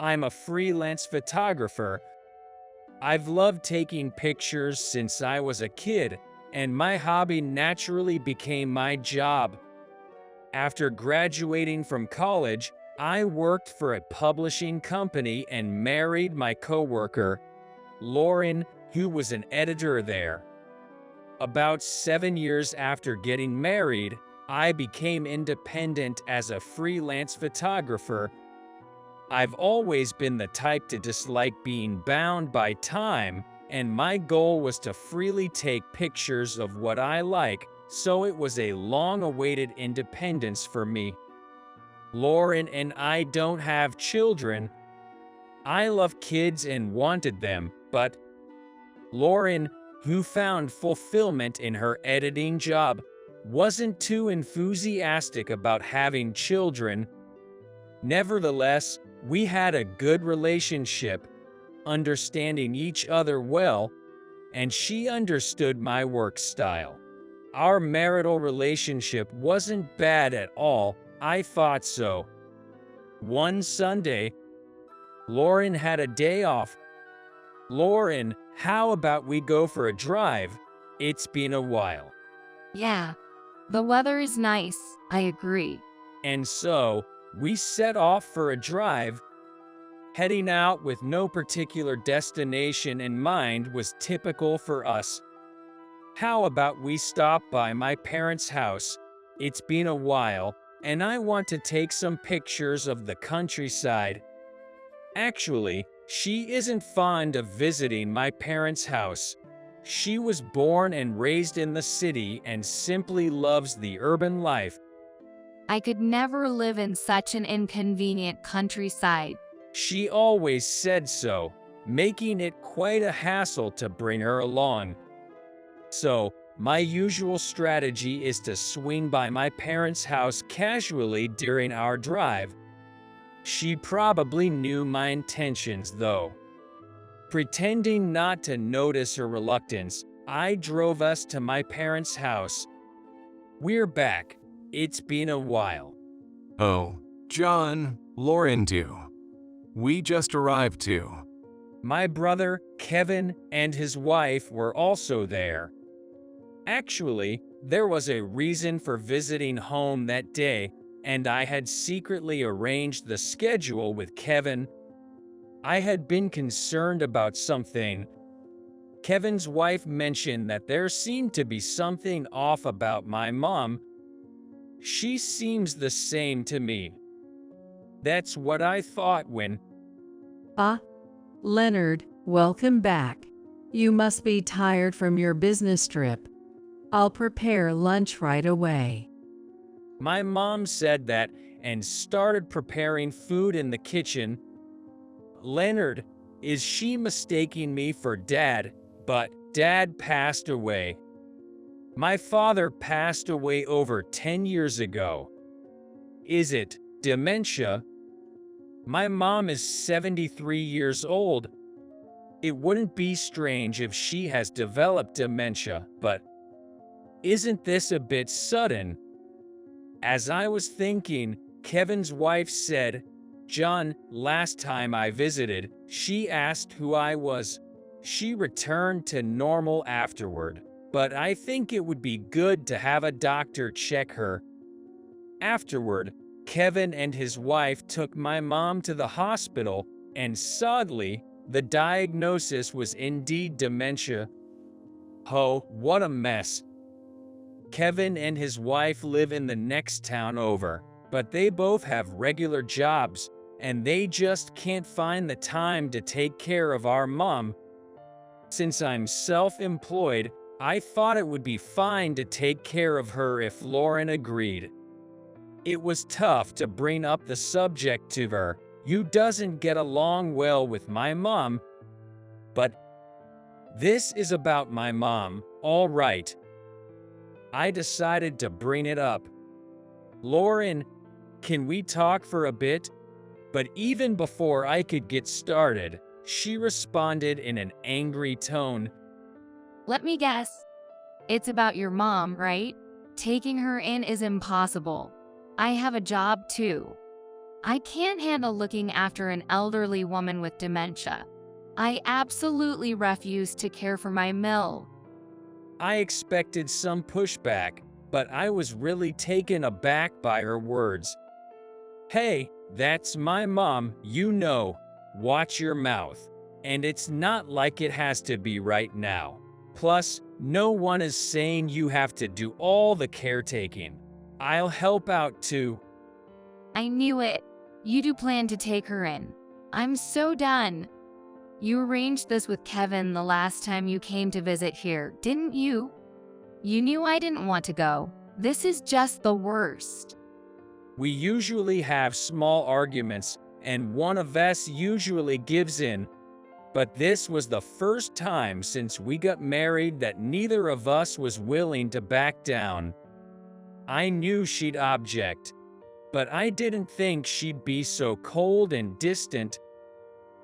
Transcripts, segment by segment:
I'm a freelance photographer. I've loved taking pictures since I was a kid, and my hobby naturally became my job. After graduating from college, I worked for a publishing company and married my coworker, Lauren, who was an editor there. About 7 years after getting married, I became independent as a freelance photographer. I've always been the type to dislike being bound by time, and my goal was to freely take pictures of what I like, so it was a long-awaited independence for me. Lauren and I don't have children. I love kids and wanted them, but Lauren, who found fulfillment in her editing job, wasn't too enthusiastic about having children. Nevertheless, we had a good relationship, understanding each other well, and she understood my work style. Our marital relationship wasn't bad at all, I thought so. One Sunday, Lauren had a day off. Lauren, how about we go for a drive? It's been a while. Yeah, the weather is nice, I agree. And so, we set off for a drive. Heading out with no particular destination in mind was typical for us. How about we stop by my parents' house? It's been a while, and I want to take some pictures of the countryside. Actually, she isn't fond of visiting my parents' house. She was born and raised in the city and simply loves the urban life. I could never live in such an inconvenient countryside. She always said so, making it quite a hassle to bring her along. So, my usual strategy is to swing by my parents' house casually during our drive. She probably knew my intentions, though. Pretending not to notice her reluctance, I drove us to my parents' house. We're back. It's been a while. Oh, John, Lauren too. We just arrived too. My brother, Kevin, and his wife were also there. Actually, there was a reason for visiting home that day, and I had secretly arranged the schedule with Kevin. I had been concerned about something. Kevin's wife mentioned that there seemed to be something off about my mom. She seems the same to me. That's what I thought when... Ah, Leonard, welcome back. You must be tired from your business trip. I'll prepare lunch right away. My mom said that and started preparing food in the kitchen. Leonard, is she mistaking me for Dad? But Dad passed away. My father passed away over 10 years ago. Is it dementia? My mom is 73 years old. It wouldn't be strange if she has developed dementia, but isn't this a bit sudden? As I was thinking, Kevin's wife said, John, last time I visited, she asked who I was. She returned to normal afterward, but I think it would be good to have a doctor check her. Afterward, Kevin and his wife took my mom to the hospital, and sadly, the diagnosis was indeed dementia. Oh, what a mess. Kevin and his wife live in the next town over, but they both have regular jobs, and they just can't find the time to take care of our mom. Since I'm self-employed, I thought it would be fine to take care of her if Lauren agreed. It was tough to bring up the subject to her, who doesn't get along well with my mom. But this is about my mom, all right. I decided to bring it up. Lauren, can we talk for a bit? But even before I could get started, she responded in an angry tone. Let me guess. It's about your mom, right? Taking her in is impossible. I have a job too. I can't handle looking after an elderly woman with dementia. I absolutely refuse to care for my mill. I expected some pushback, but I was really taken aback by her words. Hey, that's my mom, you know. Watch your mouth. And it's not like it has to be right now. Plus, no one is saying you have to do all the caretaking. I'll help out too. I knew it. You do plan to take her in. I'm so done. You arranged this with Kevin the last time you came to visit here, didn't you? You knew I didn't want to go. This is just the worst. We usually have small arguments, and one of us usually gives in. But this was the first time since we got married that neither of us was willing to back down. I knew she'd object, but I didn't think she'd be so cold and distant.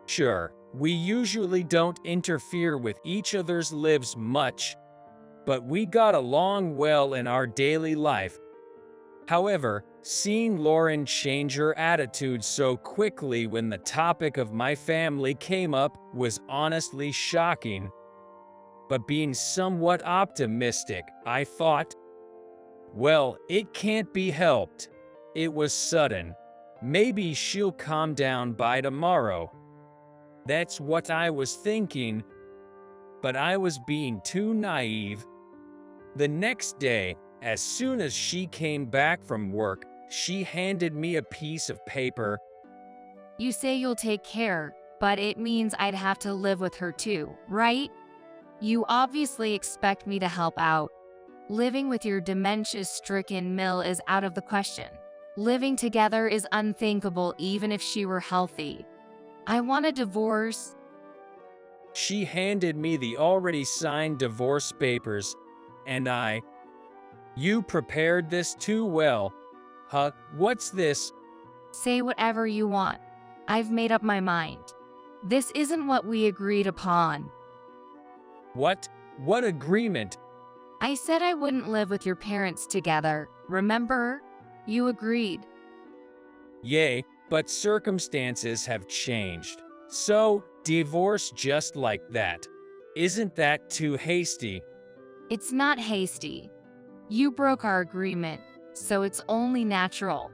Sure, we usually don't interfere with each other's lives much, but we got along well in our daily life. However, seeing Lauren change her attitude so quickly when the topic of my family came up was honestly shocking. But being somewhat optimistic, I thought, well, it can't be helped. It was sudden. Maybe she'll calm down by tomorrow. That's what I was thinking, but I was being too naive. The next day, as soon as she came back from work, she handed me a piece of paper. You say you'll take care, but it means I'd have to live with her too, right? You obviously expect me to help out. Living with your dementia-stricken mill is out of the question. Living together is unthinkable even if she were healthy. I want a divorce. She handed me the already signed divorce papers, and You prepared this too well. Huh, what's this? Say whatever you want. I've made up my mind. This isn't what we agreed upon. What? What agreement? I said I wouldn't live with your parents together, remember? You agreed. Yay, but circumstances have changed. So, divorce just like that. Isn't that too hasty? It's not hasty. You broke our agreement, so it's only natural.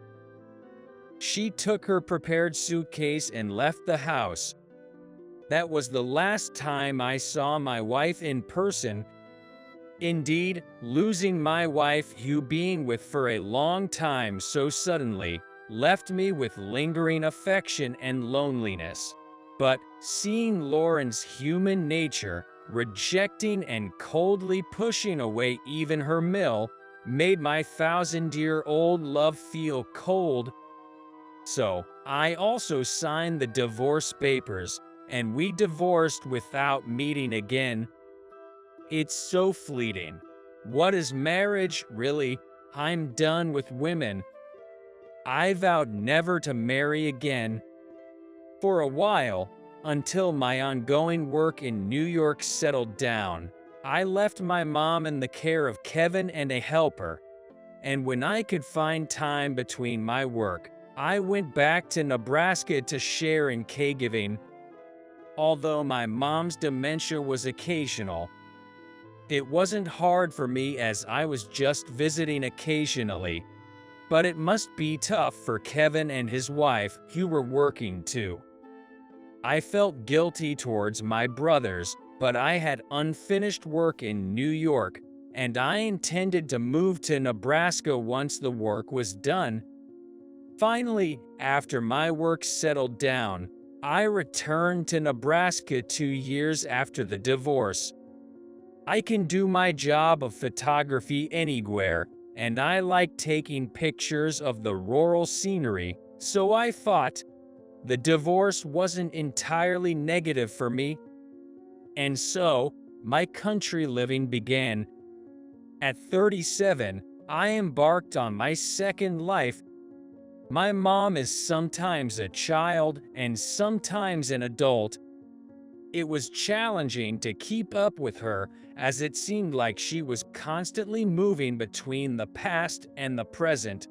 She took her prepared suitcase and left the house. That was the last time I saw my wife in person. Indeed, losing my wife, who being with for a long time so suddenly, left me with lingering affection and loneliness. But seeing Lauren's human nature, rejecting and coldly pushing away even her mill, made my 1,000-year-old love feel cold. So, I also signed the divorce papers, and we divorced without meeting again. It's so fleeting. What is marriage, really? I'm done with women. I vowed never to marry again. For a while, until my ongoing work in New York settled down, I left my mom in the care of Kevin and a helper. And when I could find time between my work, I went back to Nebraska to share in caregiving. Although my mom's dementia was occasional, it wasn't hard for me as I was just visiting occasionally. But it must be tough for Kevin and his wife, who were working too. I felt guilty towards my brothers, but I had unfinished work in New York, and I intended to move to Nebraska once the work was done. Finally, after my work settled down, I returned to Nebraska 2 years after the divorce. I can do my job of photography anywhere, and I like taking pictures of the rural scenery, so I thought the divorce wasn't entirely negative for me. And so, my country living began. At 37, I embarked on my second life. My mom is sometimes a child and sometimes an adult. It was challenging to keep up with her, as it seemed like she was constantly moving between the past and the present.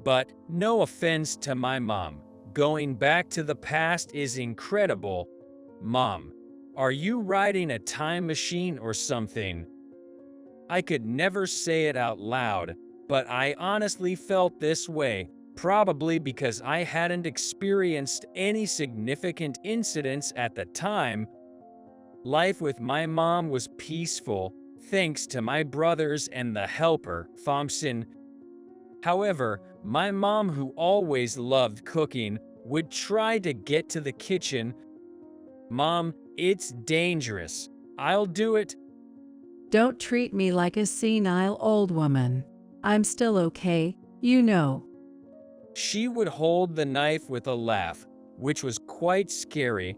But no offense to my mom, going back to the past is incredible. Mom, are you riding a time machine or something? I could never say it out loud, but I honestly felt this way, probably because I hadn't experienced any significant incidents at the time. Life with my mom was peaceful, thanks to my brothers and the helper, Thompson. However, my mom, who always loved cooking, would try to get to the kitchen. Mom, it's dangerous. I'll do it. Don't treat me like a senile old woman. I'm still okay, you know. She would hold the knife with a laugh, which was quite scary.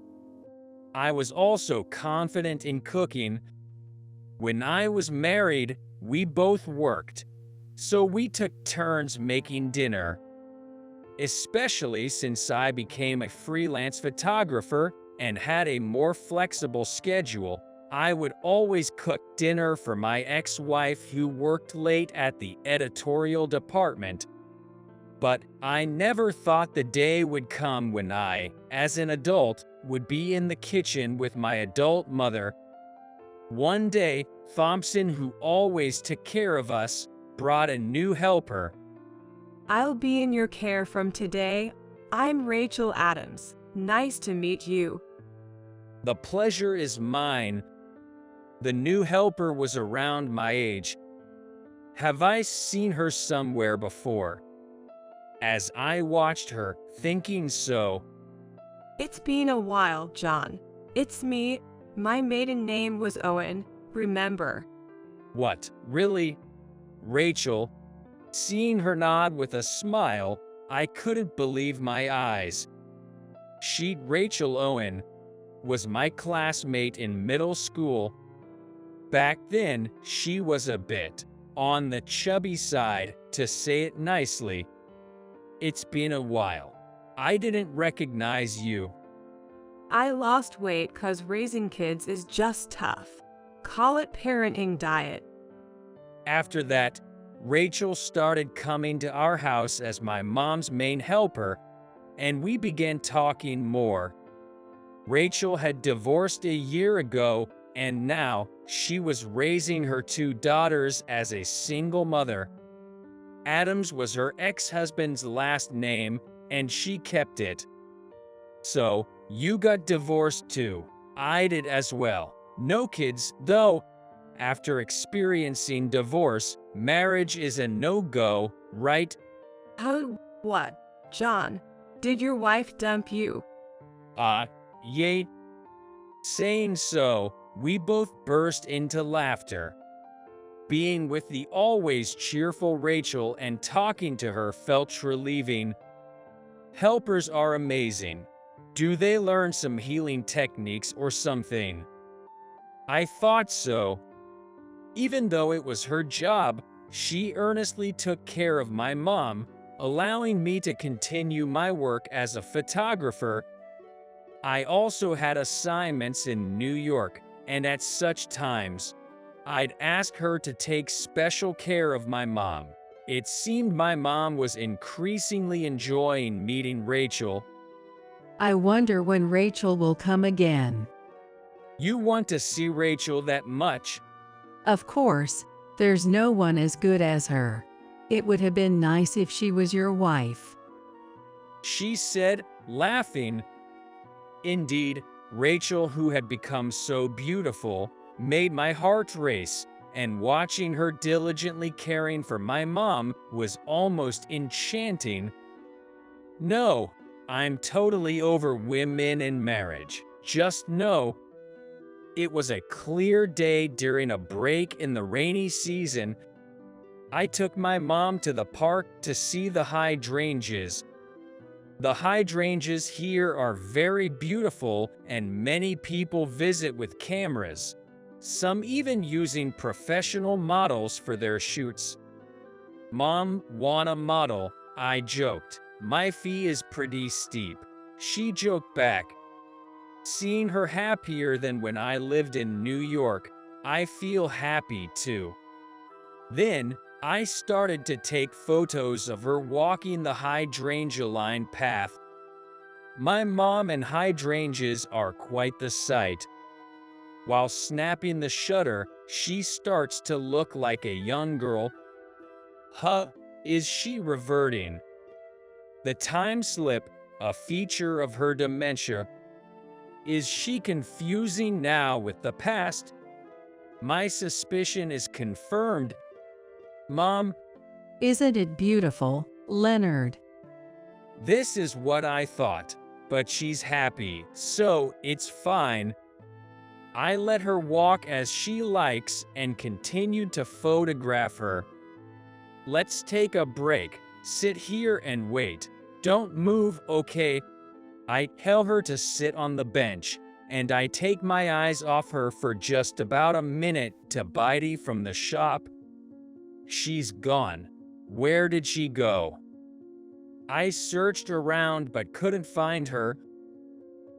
I was also confident in cooking. When I was married, we both worked, so we took turns making dinner. Especially since I became a freelance photographer and had a more flexible schedule, I would always cook dinner for my ex-wife who worked late at the editorial department. But I never thought the day would come when I, as an adult, would be in the kitchen with my adult mother. One day, Thompson, who always took care of us, brought a new helper. I'll be in your care from today. I'm Rachel Adams. Nice to meet you. The pleasure is mine. The new helper was around my age. Have I seen her somewhere before? As I watched her, thinking so. It's been a while, John. It's me. My maiden name was Owen, remember? What, really? Rachel? Seeing her nod with a smile, I couldn't believe my eyes. Rachel Owen, was my classmate in middle school. Back then, she was a bit on the chubby side, to say it nicely. It's been a while. I didn't recognize you. I lost weight 'cause raising kids is just tough. Call it parenting diet. After that, Rachel started coming to our house as my mom's main helper, and we began talking more. Rachel had divorced a year ago, and now she was raising her two daughters as a single mother. Adams was her ex-husband's last name, and she kept it. So, you got divorced too. I did as well. No kids, though. After experiencing divorce, marriage is a no-go, right? What? John, did your wife dump you? Yay. Saying so, we both burst into laughter. Being with the always cheerful Rachel and talking to her felt relieving. Helpers are amazing. Do they learn some healing techniques or something? I thought so. Even though it was her job, she earnestly took care of my mom, allowing me to continue my work as a photographer. I also had assignments in New York, and at such times, I'd ask her to take special care of my mom. It seemed my mom was increasingly enjoying meeting Rachel. I wonder when Rachel will come again. You want to see Rachel that much? Of course, there's no one as good as her. It would have been nice if she was your wife. She said, laughing. Indeed, Rachel, who had become so beautiful, made my heart race, and watching her diligently caring for my mom was almost enchanting. No, I'm totally over women and marriage. Just know. It was a clear day during a break in the rainy season. I took my mom to the park to see the hydrangeas. The hydrangeas here are very beautiful, and many people visit with cameras, some even using professional models for their shoots. Mom, wanna model? I joked. My fee is pretty steep. She joked back. Seeing her happier than when I lived in New York, I feel happy too. Then, I started to take photos of her walking the hydrangea line path. My mom and hydrangeas are quite the sight. While snapping the shutter, she starts to look like a young girl. Huh, is she reverting? The time slip, a feature of her dementia. Is she confusing now with the past? My suspicion is confirmed. Mom, Isn't it beautiful, Leonard? this is what I thought, but she's happy, so it's fine. I let her walk as she likes and continued to photograph her. Let's take a break. Sit here and wait. Don't move, okay? I tell her to sit on the bench, and I take my eyes off her for just about a minute to Bidey from the shop. She's gone. Where did she go? I searched around but couldn't find her.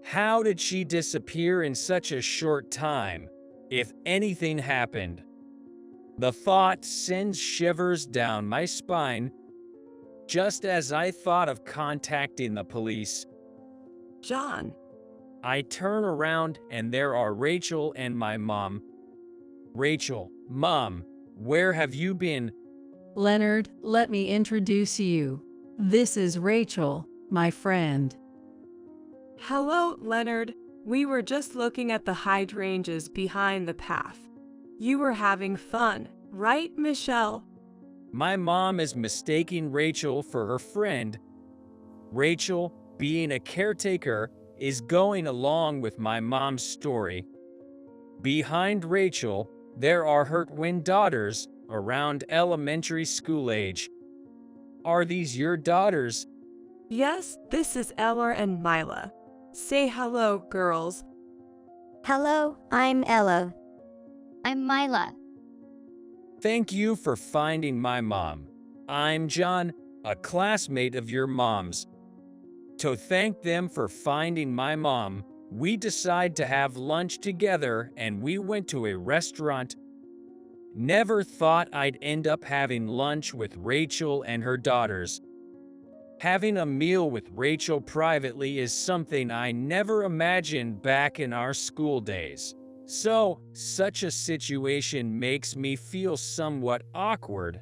How did she disappear in such a short time, if anything happened? The thought sends shivers down my spine. Just as I thought of contacting the police, John, I turn around and there are Rachel and my mom. Rachel, Mom, where have you been? Leonard, let me introduce you. This is Rachel, my friend. hello, Leonard. We were just looking at the hydrangeas behind the path. You were having fun, right, Michelle? My mom is mistaking Rachel for her friend. Rachel, being a caretaker, is going along with my mom's story. Behind Rachel, there are her twin daughters, around elementary school age. Are these your daughters? Yes, this is Ella and Mila. Say hello, girls. Hello, I'm Ella. I'm Mila. Thank you for finding my mom. I'm John, a classmate of your mom's. To thank them for finding my mom, we decided to have lunch together and we went to a restaurant. Never thought I'd end up having lunch with Rachel and her daughters. Having a meal with Rachel privately is something I never imagined back in our school days. So, such a situation makes me feel somewhat awkward.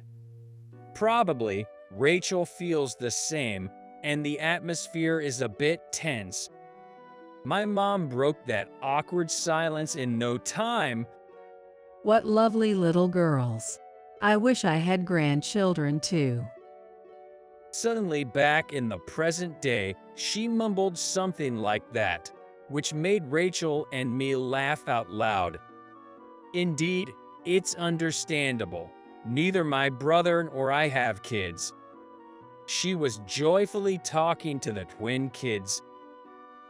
Probably, Rachel feels the same, and the atmosphere is a bit tense. My mom broke that awkward silence in no time. What lovely little girls. I wish I had grandchildren too. Suddenly back in the present day, she mumbled something like that, which made Rachel and me laugh out loud. Indeed, it's understandable. Neither my brother nor I have kids. She was joyfully talking to the twin kids.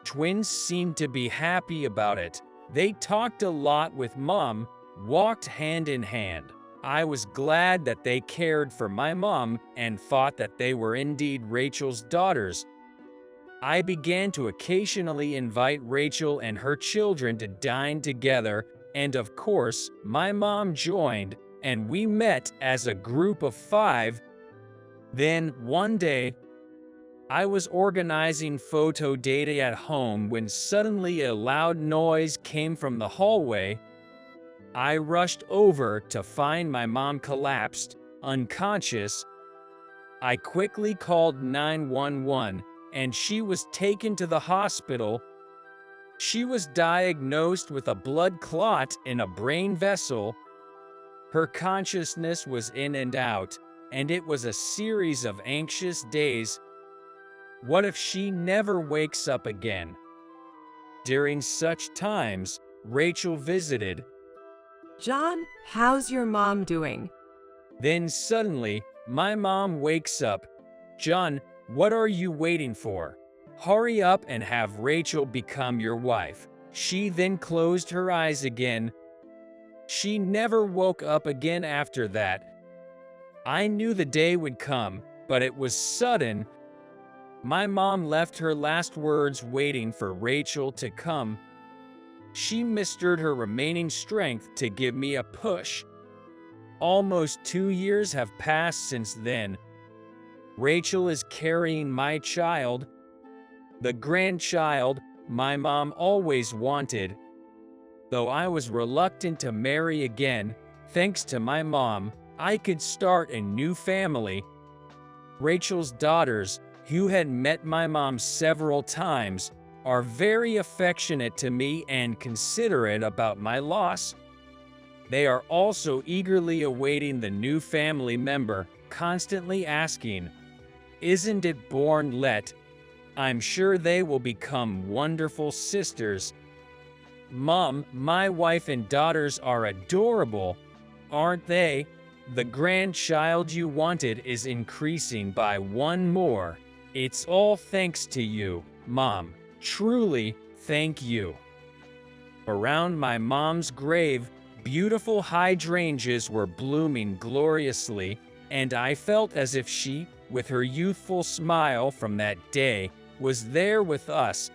Twins seemed to be happy about it. They talked a lot with Mom, walked hand in hand. I was glad that they cared for my mom and thought that they were indeed Rachel's daughters. I began to occasionally invite Rachel and her children to dine together, and of course, my mom joined, and we met as a group of 5. Then, one day, I was organizing photo data at home when suddenly a loud noise came from the hallway. I rushed over to find my mom collapsed, unconscious. I quickly called 911, and she was taken to the hospital. She was diagnosed with a blood clot in a brain vessel. Her consciousness was in and out, and it was a series of anxious days. What if she never wakes up again? During such times, Rachel visited. John, how's your mom doing? Then suddenly, my mom wakes up. John, what are you waiting for? Hurry up and have Rachel become your wife. She then closed her eyes again. She never woke up again after that. I knew the day would come, but it was sudden. My mom left her last words waiting for Rachel to come. She mustered her remaining strength to give me a push. Almost 2 years have passed since then. Rachel is carrying my child, the grandchild my mom always wanted. Though I was reluctant to marry again, thanks to my mom, I could start a new family. Rachel's daughters, who had met my mom several times, are very affectionate to me and considerate about my loss. They are also eagerly awaiting the new family member, constantly asking, "Isn't it born let?" I'm sure they will become wonderful sisters. Mom, my wife and daughters are adorable, aren't they? The grandchild you wanted is increasing by one more. It's all thanks to you, Mom. Truly, thank you. Around my mom's grave, beautiful hydrangeas were blooming gloriously, and I felt as if she, with her youthful smile from that day, was there with us,